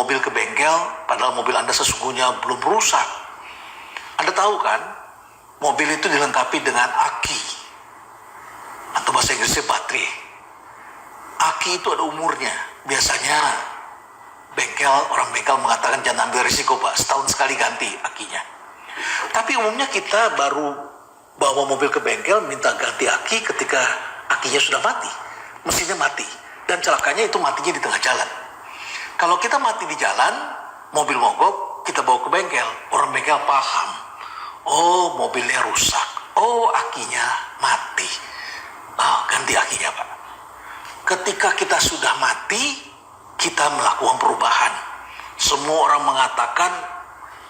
mobil ke bengkel, padahal mobil Anda sesungguhnya belum rusak. Anda tahu kan, mobil itu dilengkapi dengan aki, atau bahasa Inggrisnya baterai. Aki itu ada umurnya. Biasanya orang bengkel mengatakan jangan ambil risiko Pak, setahun sekali ganti akinya. Tapi umumnya kita baru bawa mobil ke bengkel minta ganti aki ketika akinya sudah mati, mesinnya mati, dan celakanya itu matinya di tengah jalan. Kalau kita mati di jalan, mobil mogok, kita bawa ke bengkel, orang bengkel paham, oh mobilnya rusak, oh akinya mati, ganti akinya Pak. Ketika kita sudah mati, kita melakukan perubahan. Semua orang mengatakan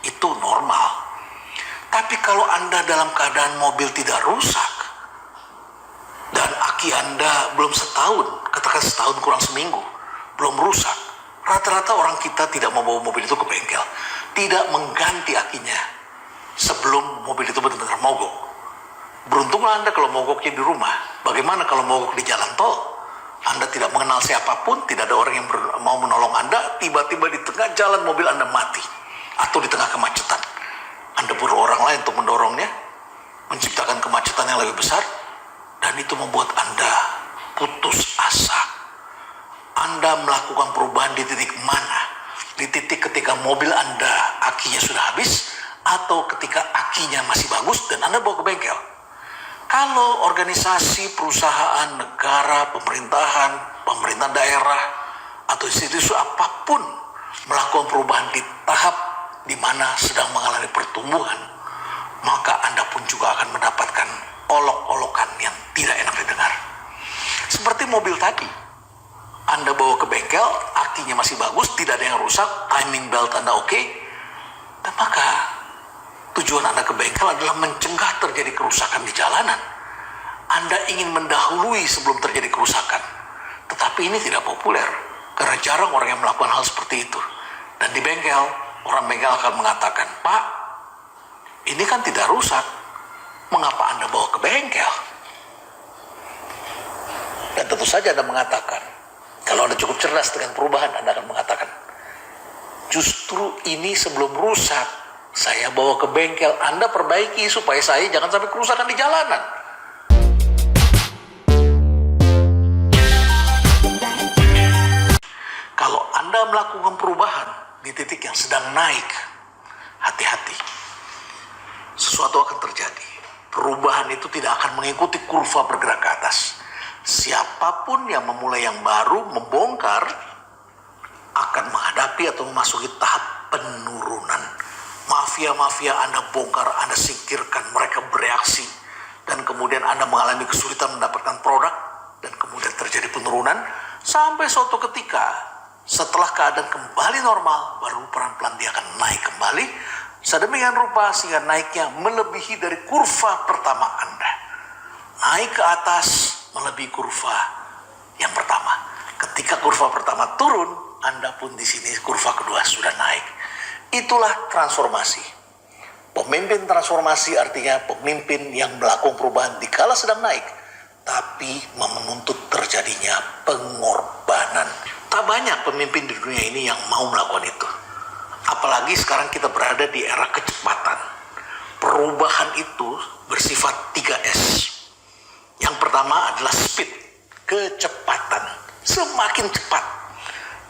itu normal. Tapi kalau Anda dalam keadaan mobil tidak rusak, dan aki Anda belum setahun, katakan setahun kurang seminggu, belum rusak, rata-rata orang kita tidak membawa mobil itu ke bengkel, tidak mengganti akinya sebelum mobil itu benar-benar mogok. Beruntunglah Anda kalau mogoknya di rumah. Bagaimana kalau mogok di jalan tol? Anda tidak mengenal siapapun, tidak ada orang yang mau menolong Anda, tiba-tiba di tengah jalan mobil Anda mati, atau di tengah kemacetan. Anda perlu orang lain untuk mendorongnya, menciptakan kemacetan yang lebih besar, dan itu membuat Anda putus asa. Anda melakukan perubahan di titik mana? Di titik ketika mobil Anda akinya sudah habis, atau ketika akinya masih bagus dan Anda bawa ke bengkel? Kalau organisasi, perusahaan, negara, pemerintah daerah, atau institusi apapun melakukan perubahan di tahap di mana sedang mengalami pertumbuhan, maka Anda pun juga akan mendapatkan olok-olokan yang tidak enak didengar. Seperti mobil tadi, Anda bawa ke bengkel, akinya masih bagus, tidak ada yang rusak, timing belt Anda oke, dan maka tujuan Anda ke bengkel adalah mencegah terjadi kerusakan di jalanan. Anda ingin mendahului sebelum terjadi kerusakan. Tetapi ini tidak populer, karena jarang orang yang melakukan hal seperti itu. Dan di bengkel, orang bengkel akan mengatakan, Pak, ini kan tidak rusak, mengapa Anda bawa ke bengkel? Dan tentu saja Anda mengatakan, kalau Anda cukup cerdas dengan perubahan, Anda akan mengatakan, justru ini sebelum rusak, saya bawa ke bengkel, Anda perbaiki supaya saya jangan sampai kerusakan di jalanan. Kalau Anda melakukan perubahan di titik yang sedang naik, hati-hati. Sesuatu akan terjadi. Perubahan itu tidak akan mengikuti kurva bergerak ke atas. Siapapun yang memulai yang baru, membongkar, akan menghadapi atau memasuki tahap penurunan. Mafia-mafia Anda bongkar, Anda singkirkan, mereka bereaksi, dan kemudian Anda mengalami kesulitan mendapatkan produk, dan kemudian terjadi penurunan, sampai suatu ketika, setelah keadaan kembali normal, baru pelan-pelan dia akan naik kembali, sedemikian rupa sehingga naiknya melebihi dari kurva pertama Anda. Naik ke atas, melebihi kurva yang pertama. Ketika kurva pertama turun, Anda pun di sini kurva kedua sudah naik. Itulah transformasi. Pemimpin transformasi artinya pemimpin yang melakukan perubahan dikala sedang naik, tapi menuntut terjadinya pengorbanan. Tak banyak pemimpin di dunia ini yang mau melakukan itu. Apalagi sekarang kita berada di era kecepatan. Perubahan itu bersifat 3S. Yang pertama adalah speed, kecepatan, semakin cepat.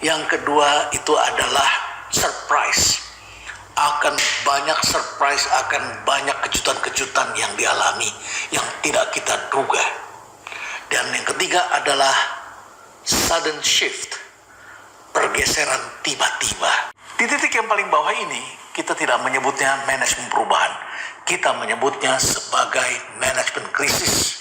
Yang kedua itu adalah surprise. Akan banyak surprise, akan banyak kejutan-kejutan yang dialami yang tidak kita duga. Dan yang ketiga adalah sudden shift, pergeseran tiba-tiba. Di titik yang paling bawah ini, kita tidak menyebutnya manajemen perubahan. Kita menyebutnya sebagai manajemen krisis.